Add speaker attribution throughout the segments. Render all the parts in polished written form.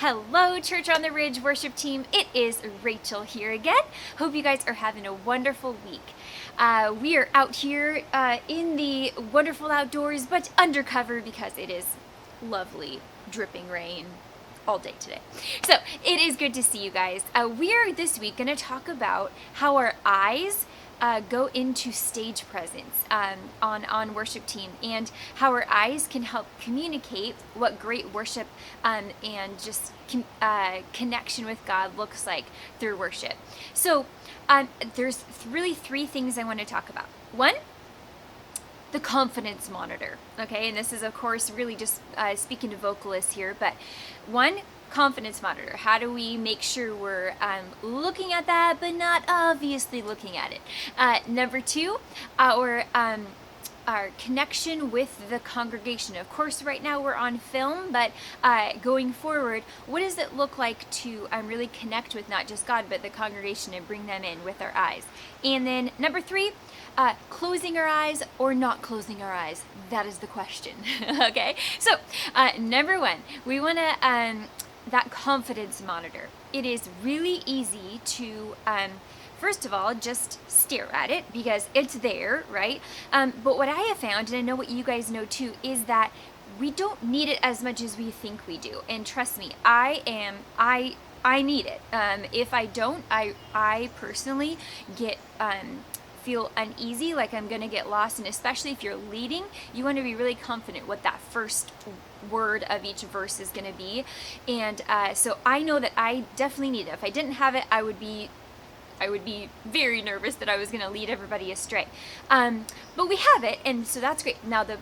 Speaker 1: Hello, Church on the Ridge worship team. It is Rachel here again. Hope you guys are having a wonderful week. We are out here in the wonderful outdoors, but undercover because it is lovely, dripping rain all day today. So it is good to see you guys. We are this week going to talk about how our eyes go into stage presence on worship team, and how our eyes can help communicate what great worship and just connection with God looks like through worship. So there's really three things I want to talk about. One, the confidence monitor. Okay, and this is of course really just speaking to vocalists here, but one, confidence monitor. How do we make sure we're looking at that but not obviously looking at it? Number two, our connection with the congregation. Of course, right now we're on film, but going forward, what does it look like to really connect with not just God, but the congregation and bring them in with our eyes? And then number three, closing our eyes or not closing our eyes? That is the question. Okay, so number one, we want to that confidence monitor. It is really easy to first of all, just stare at it because it's there, right? But what I have found, and I know what you guys know too, is that we don't need it as much as we think we do. And trust me, I need it. If I don't, I personally get feel uneasy, like I'm gonna get lost. And especially if you're leading, you want to be really confident what that first word of each verse is going to be. And so I know that I definitely need it. If I didn't have it, I would be very nervous that I was going to lead everybody astray. But we have it, and so that's great. Now the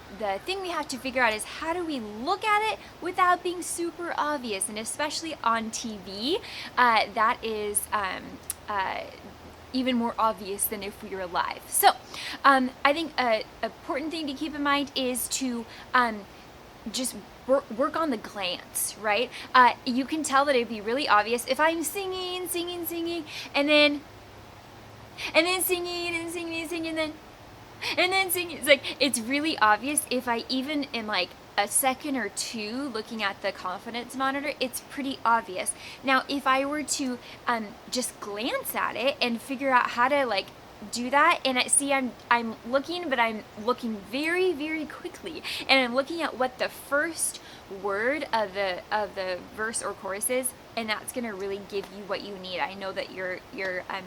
Speaker 1: thing we have to figure out is how do we look at it without being super obvious, and especially on TV, that is even more obvious than if we were live. So I think an important thing to keep in mind is to just work on the glance, right? You can tell that it'd be really obvious if I'm singing, and then singing, and then singing. It's like, it's really obvious. If I even am like a second or two looking at the confidence monitor, it's pretty obvious. Now, if I were to just glance at it and figure out how to like do that, and I'm looking, but I'm looking very, very quickly, and I'm looking at what the first word of the verse or chorus is, and that's going to really give you what you need. I know that your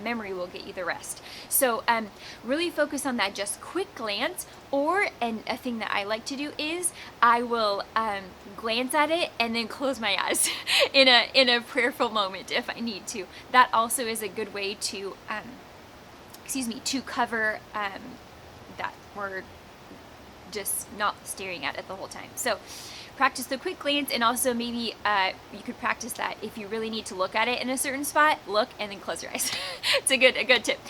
Speaker 1: memory will get you the rest. So really focus on that just quick glance. And a thing that I like to do is I will glance at it and then close my eyes in a prayerful moment if I need to. That also is a good way to to cover that we're just not staring at it the whole time. So practice the quick glance, and also maybe you could practice that if you really need to look at it in a certain spot, look and then close your eyes. It's a good tip.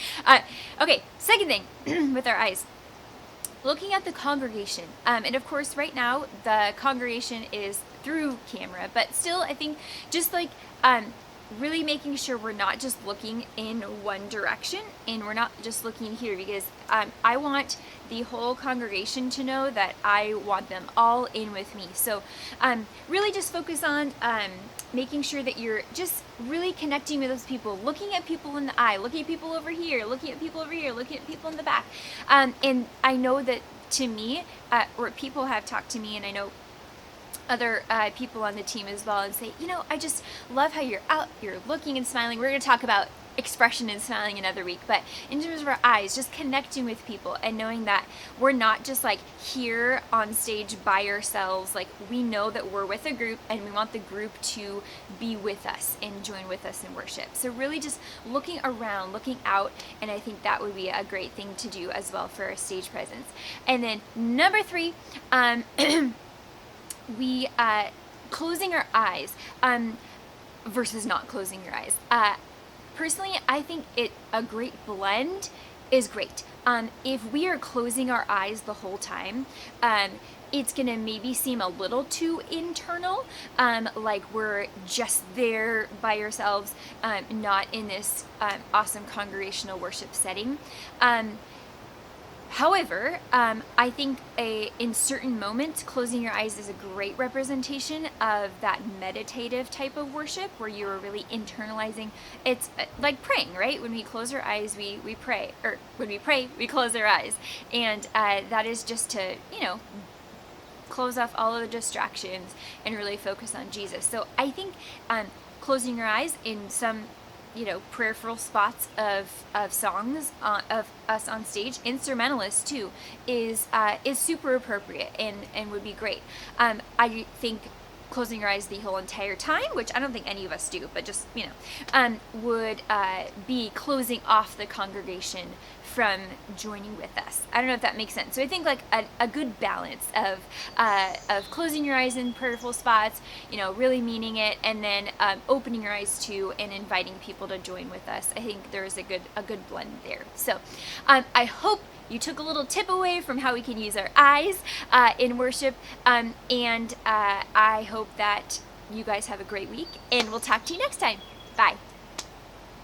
Speaker 1: Okay, second thing with our eyes, looking at the congregation. And of course right now the congregation is through camera, but still I think just like really making sure we're not just looking in one direction, and we're not just looking here, because I want the whole congregation to know that I want them all in with me. So really just focus on making sure that you're just really connecting with those people, looking at people in the eye, looking at people over here, looking at people over here, looking at people in the back. And I know that to me, or people have talked to me, and I know other people on the team as well, and say, I just love how you're looking and smiling. We're going to talk about expression and smiling another week, but in terms of our eyes, just connecting with people and knowing that we're not just like here on stage by ourselves. Like, we know that we're with a group, and we want the group to be with us and join with us in worship. So really just looking around, looking out, and I think that would be a great thing to do as well for our stage presence. And then number three, we closing our eyes versus not closing your eyes. Personally, I think a great blend is great. If we are closing our eyes the whole time, it's gonna maybe seem a little too internal, like we're just there by ourselves, not in this awesome congregational worship setting. However, I think in certain moments, closing your eyes is a great representation of that meditative type of worship where you're really internalizing. It's like praying, right? When we close our eyes, we pray. Or when we pray, we close our eyes. And that is just to, close off all of the distractions and really focus on Jesus. So I think closing your eyes in some prayerful spots of songs of us on stage, instrumentalists too, is super appropriate and would be great. I think closing your eyes the whole entire time, which I don't think any of us do, but just would be closing off the congregation from joining with us. I don't know if that makes sense. So I think like a good balance of closing your eyes in prayerful spots, really meaning it, and then opening your eyes to and inviting people to join with us. I think there's a good blend there. So I hope you took a little tip away from how we can use our eyes in worship, and I hope that you guys have a great week, and we'll talk to you next time. Bye.